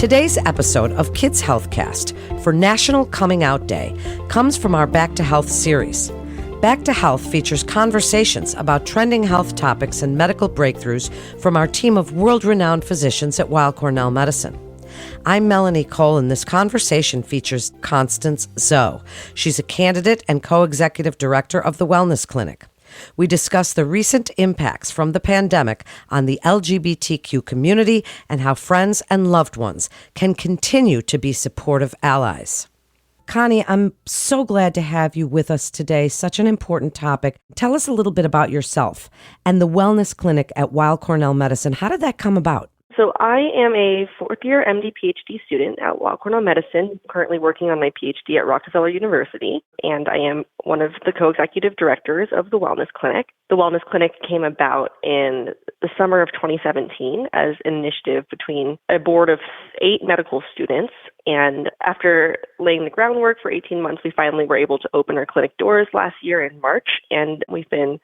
Today's episode of Kids Healthcast for National Coming Out Day comes from our Back to Health series. Back to Health features conversations about trending health topics and medical breakthroughs from our team of world-renowned physicians at Weill Cornell Medicine. I'm Melanie Cole, and this conversation features Constance Zoe. She's a candidate and co-executive director of the Wellness Clinic. We discuss the recent impacts from the pandemic on the LGBTQ community and how friends and loved ones can continue to be supportive allies. Connie, I'm so glad to have you with us today. Such an important topic. Tell us a little bit about yourself and the Wellness Clinic at Weill Cornell Medicine. How did that come about? So I am a fourth-year MD PhD student at Weill Cornell Medicine, currently working on my PhD at Rockefeller University, and I am one of the co-executive directors of the Wellness Clinic. The Wellness Clinic came about in the summer of 2017 as an initiative between a board of 8 medical students, and after laying the groundwork for 18 months, we finally were able to open our clinic doors last year in March, and we've been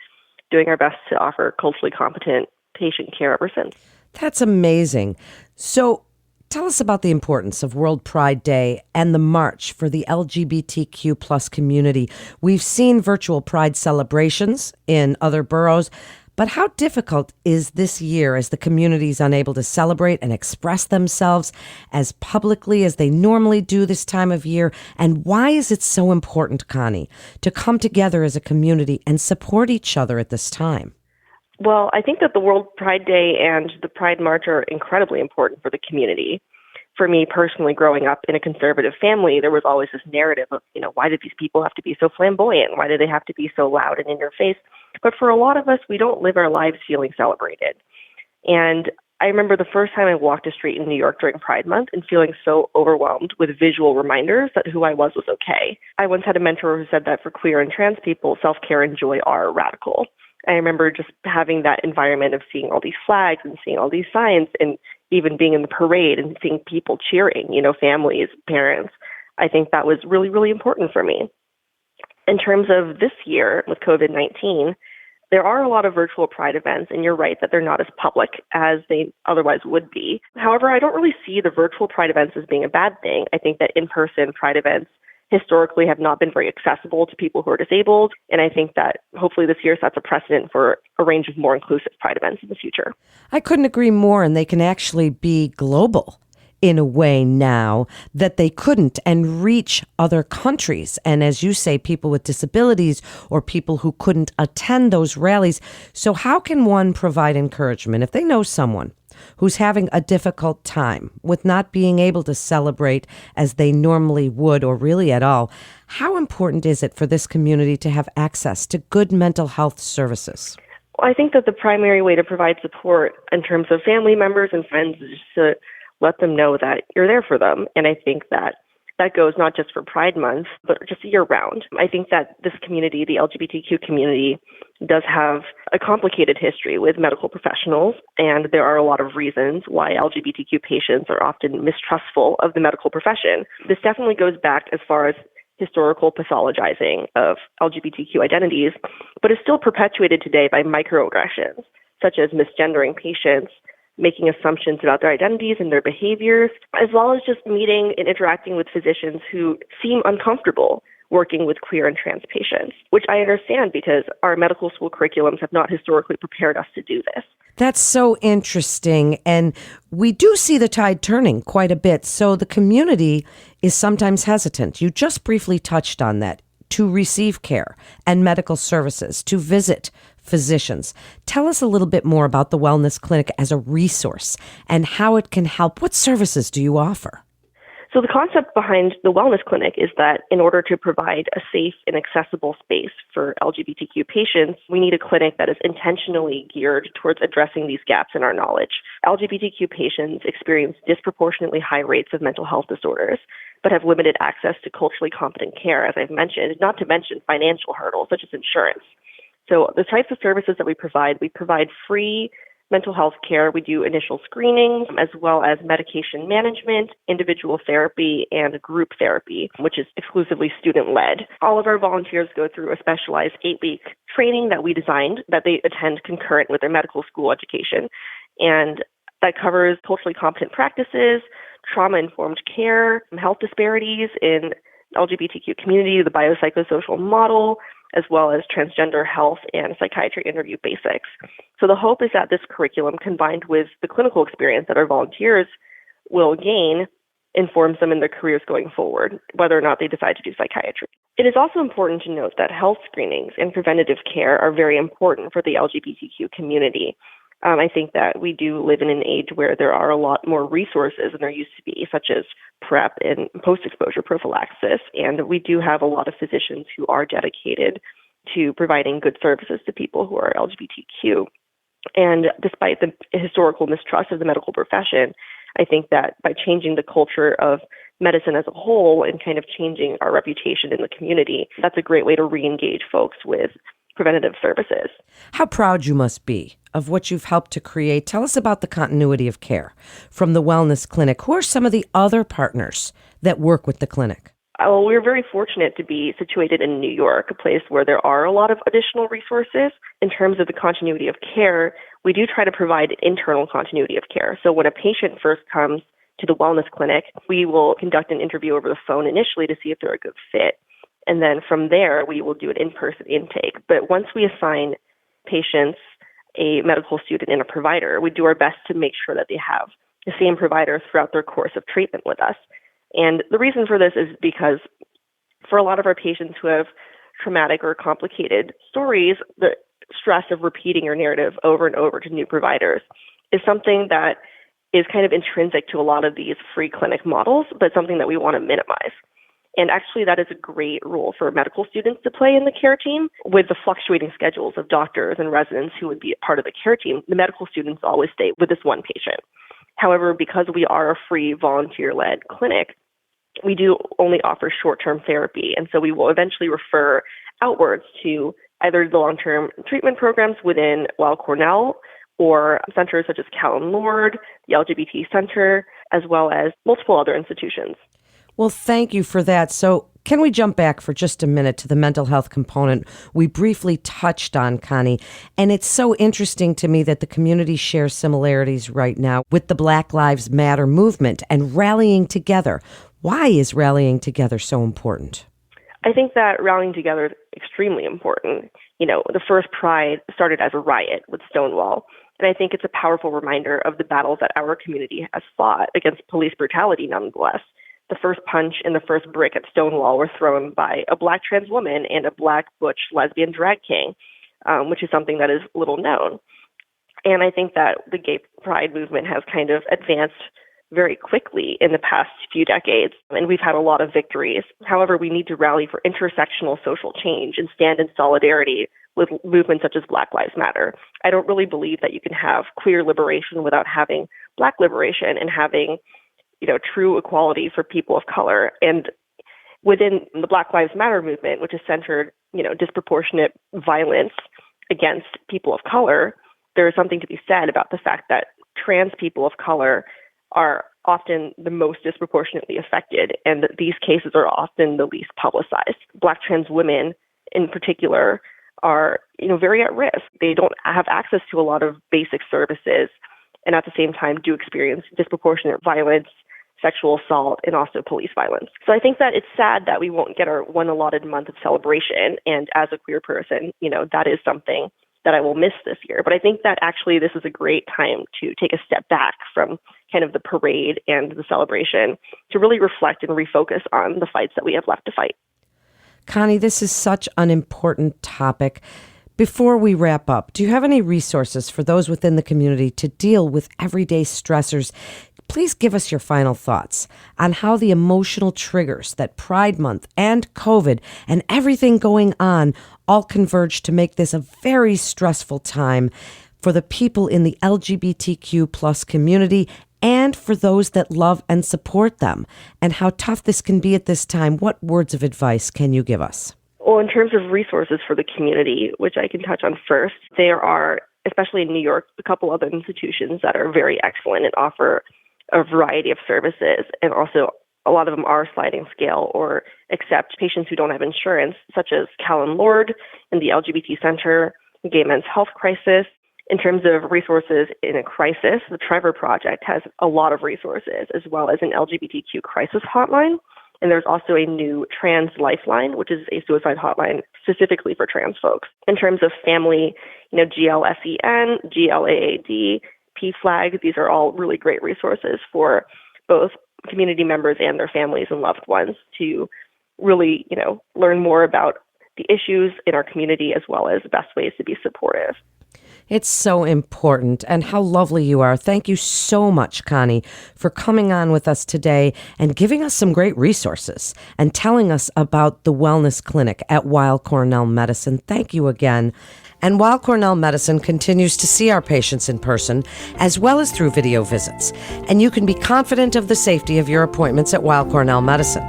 doing our best to offer culturally competent patient care ever since. That's amazing. So tell us about the importance of World Pride Day and the march for the LGBTQ plus community. We've seen virtual Pride celebrations in other boroughs, but how difficult is this year as the community is unable to celebrate and express themselves as publicly as they normally do this time of year? And why is it so important, Connie, to come together as a community and support each other at this time? Well, I think that the World Pride Day and the Pride March are incredibly important for the community. For me personally, growing up in a conservative family, there was always this narrative of, why did these people have to be so flamboyant? Why do they have to be so loud and in your face? But for a lot of us, we don't live our lives feeling celebrated. And I remember the first time I walked a street in New York during Pride Month and feeling so overwhelmed with visual reminders that who I was okay. I once had a mentor who said that for queer and trans people, self-care and joy are radical. I remember just having that environment of seeing all these flags and seeing all these signs and even being in the parade and seeing people cheering, families, parents. I think that was really, really important for me. In terms of this year with COVID-19, there are a lot of virtual Pride events, and you're right that they're not as public as they otherwise would be. However, I don't really see the virtual Pride events as being a bad thing. I think that in-person Pride events historically have not been very accessible to people who are disabled. And I think that hopefully this year sets a precedent for a range of more inclusive Pride events in the future. I couldn't agree more, and they can actually be global in a way now that they couldn't and reach other countries. And as you say, people with disabilities or people who couldn't attend those rallies. So how can one provide encouragement if they know someone who's having a difficult time with not being able to celebrate as they normally would or really at all? How important is it for this community to have access to good mental health services? Well, I think that the primary way to provide support in terms of family members and friends is just to let them know that you're there for them. And I think that goes not just for Pride Month, but just year round. I think that this community, the LGBTQ community, does have a complicated history with medical professionals, and there are a lot of reasons why LGBTQ patients are often mistrustful of the medical profession. This definitely goes back as far as historical pathologizing of LGBTQ identities, but is still perpetuated today by microaggressions, such as misgendering patients, making assumptions about their identities and their behaviors, as well as just meeting and interacting with physicians who seem uncomfortable working with queer and trans patients, which I understand because our medical school curriculums have not historically prepared us to do this. That's so interesting. And we do see the tide turning quite a bit. So the community is sometimes hesitant. You just briefly touched on that, to receive care and medical services, to visit physicians. Tell us a little bit more about the Wellness Clinic as a resource and how it can help. What services do you offer? So the concept behind the Wellness Clinic is that in order to provide a safe and accessible space for LGBTQ patients, we need a clinic that is intentionally geared towards addressing these gaps in our knowledge. LGBTQ patients experience disproportionately high rates of mental health disorders, but have limited access to culturally competent care, as I've mentioned, not to mention financial hurdles such as insurance. So the types of services that we provide free mental health care. We do initial screenings as well as medication management, individual therapy, and group therapy, which is exclusively student-led. All of our volunteers go through a specialized 8-week training that we designed that they attend concurrent with their medical school education. And that covers culturally competent practices, trauma-informed care, health disparities in the LGBTQ community, the biopsychosocial model, as well as transgender health and psychiatry interview basics. So the hope is that this curriculum, combined with the clinical experience that our volunteers will gain, informs them in their careers going forward, whether or not they decide to do psychiatry. It is also important to note that health screenings and preventative care are very important for the LGBTQ community. I think that we do live in an age where there are a lot more resources than there used to be, such as PrEP and post-exposure prophylaxis. And we do have a lot of physicians who are dedicated to providing good services to people who are LGBTQ. And despite the historical mistrust of the medical profession, I think that by changing the culture of medicine as a whole and kind of changing our reputation in the community, that's a great way to re-engage folks with preventative services. How proud you must be of what you've helped to create. Tell us about the continuity of care from the Wellness Clinic. Who are some of the other partners that work with the clinic? Well, we're very fortunate to be situated in New York, a place where there are a lot of additional resources. In terms of the continuity of care, we do try to provide internal continuity of care. So when a patient first comes to the Wellness Clinic, we will conduct an interview over the phone initially to see if they're a good fit. And then from there, we will do an in-person intake. But once we assign patients a medical student and a provider, we do our best to make sure that they have the same provider throughout their course of treatment with us. And the reason for this is because for a lot of our patients who have traumatic or complicated stories, the stress of repeating your narrative over and over to new providers is something that is kind of intrinsic to a lot of these free clinic models, but something that we want to minimize. And actually, that is a great role for medical students to play in the care team. With the fluctuating schedules of doctors and residents who would be a part of the care team, the medical students always stay with this one patient. However, because we are a free volunteer-led clinic, we do only offer short-term therapy. And so we will eventually refer outwards to either the long-term treatment programs within Weill Cornell or centers such as Callan Lord, the LGBT Center, as well as multiple other institutions. Well, thank you for that. So can we jump back for just a minute to the mental health component we briefly touched on, Connie? And it's so interesting to me that the community shares similarities right now with the Black Lives Matter movement and rallying together. Why is rallying together so important? I think that rallying together is extremely important. You know, the first Pride started as a riot with Stonewall. And I think it's a powerful reminder of the battles that our community has fought against police brutality nonetheless. The first punch and the first brick at Stonewall were thrown by a Black trans woman and a Black butch lesbian drag king, which is something that is little known. And I think that the gay pride movement has kind of advanced very quickly in the past few decades, and we've had a lot of victories. However, we need to rally for intersectional social change and stand in solidarity with movements such as Black Lives Matter. I don't really believe that you can have queer liberation without having Black liberation and having true equality for people of color. And within the Black Lives Matter movement, which is centered, disproportionate violence against people of color, there is something to be said about the fact that trans people of color are often the most disproportionately affected, and that these cases are often the least publicized. Black trans women, in particular, are, very at risk. They don't have access to a lot of basic services, and at the same time do experience disproportionate violence, sexual assault, and also police violence. So I think that it's sad that we won't get our one allotted month of celebration. And as a queer person, that is something that I will miss this year. But I think that actually this is a great time to take a step back from kind of the parade and the celebration to really reflect and refocus on the fights that we have left to fight. Connie, this is such an important topic. Before we wrap up, do you have any resources for those within the community to deal with everyday stressors? Please give us your final thoughts on how the emotional triggers that Pride Month and COVID and everything going on all converge to make this a very stressful time for the people in the LGBTQ plus community and for those that love and support them, and how tough this can be at this time. What words of advice can you give us? Well, in terms of resources for the community, which I can touch on first, there are, especially in New York, a couple other institutions that are very excellent and offer a variety of services, and also a lot of them are sliding scale or accept patients who don't have insurance, such as Callan Lord and the LGBT Center, Gay Men's Health Crisis, In terms of resources in a crisis, the Trevor Project has a lot of resources, as well as an LGBTQ crisis hotline. And there's also a new trans lifeline, which is a suicide hotline specifically for trans folks. In terms of family, GLSEN, GLAAD, PFLAG, these are all really great resources for both community members and their families and loved ones to really, learn more about the issues in our community as well as best ways to be supportive. It's so important, and how lovely you are. Thank you so much, Connie, for coming on with us today and giving us some great resources and telling us about the wellness clinic at Weill Cornell Medicine. Thank you again. And Weill Cornell Medicine continues to see our patients in person as well as through video visits, and you can be confident of the safety of your appointments at Weill Cornell Medicine.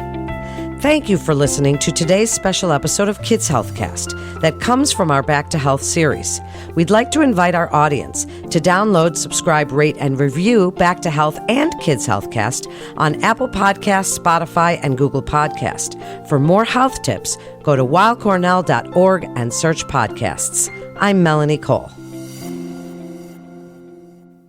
Thank you for listening to today's special episode of Kids Healthcast that comes from our Back to Health series. We'd like to invite our audience to download, subscribe, rate, and review Back to Health and Kids Healthcast on Apple Podcasts, Spotify, and Google Podcast. For more health tips, go to weillcornell.org and search podcasts. I'm Melanie Cole.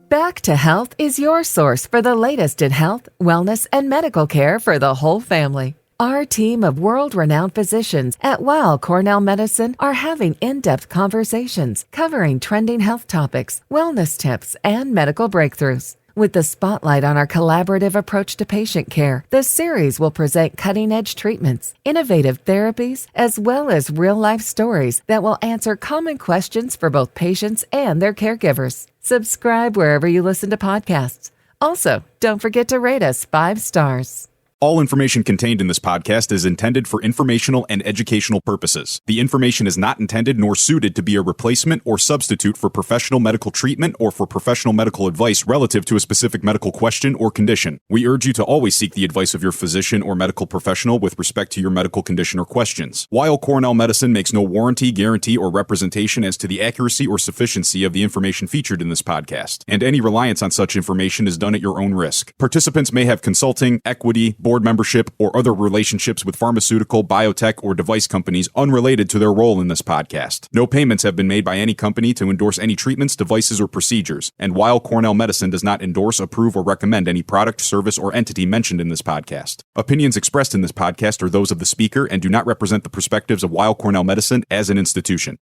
Back to Health is your source for the latest in health, wellness, and medical care for the whole family. Our team of world-renowned physicians at Weill Cornell Medicine are having in-depth conversations covering trending health topics, wellness tips, and medical breakthroughs. With the spotlight on our collaborative approach to patient care, the series will present cutting-edge treatments, innovative therapies, as well as real-life stories that will answer common questions for both patients and their caregivers. Subscribe wherever you listen to podcasts. Also, don't forget to rate us 5 stars. All information contained in this podcast is intended for informational and educational purposes. The information is not intended nor suited to be a replacement or substitute for professional medical treatment or for professional medical advice relative to a specific medical question or condition. We urge you to always seek the advice of your physician or medical professional with respect to your medical condition or questions. Weill Cornell Medicine makes no warranty, guarantee, or representation as to the accuracy or sufficiency of the information featured in this podcast, and any reliance on such information is done at your own risk. Participants may have consulting, equity, board membership, or other relationships with pharmaceutical, biotech, or device companies unrelated to their role in this podcast. No payments have been made by any company to endorse any treatments, devices, or procedures, and Weill Cornell Medicine does not endorse, approve, or recommend any product, service, or entity mentioned in this podcast. Opinions expressed in this podcast are those of the speaker and do not represent the perspectives of Weill Cornell Medicine as an institution.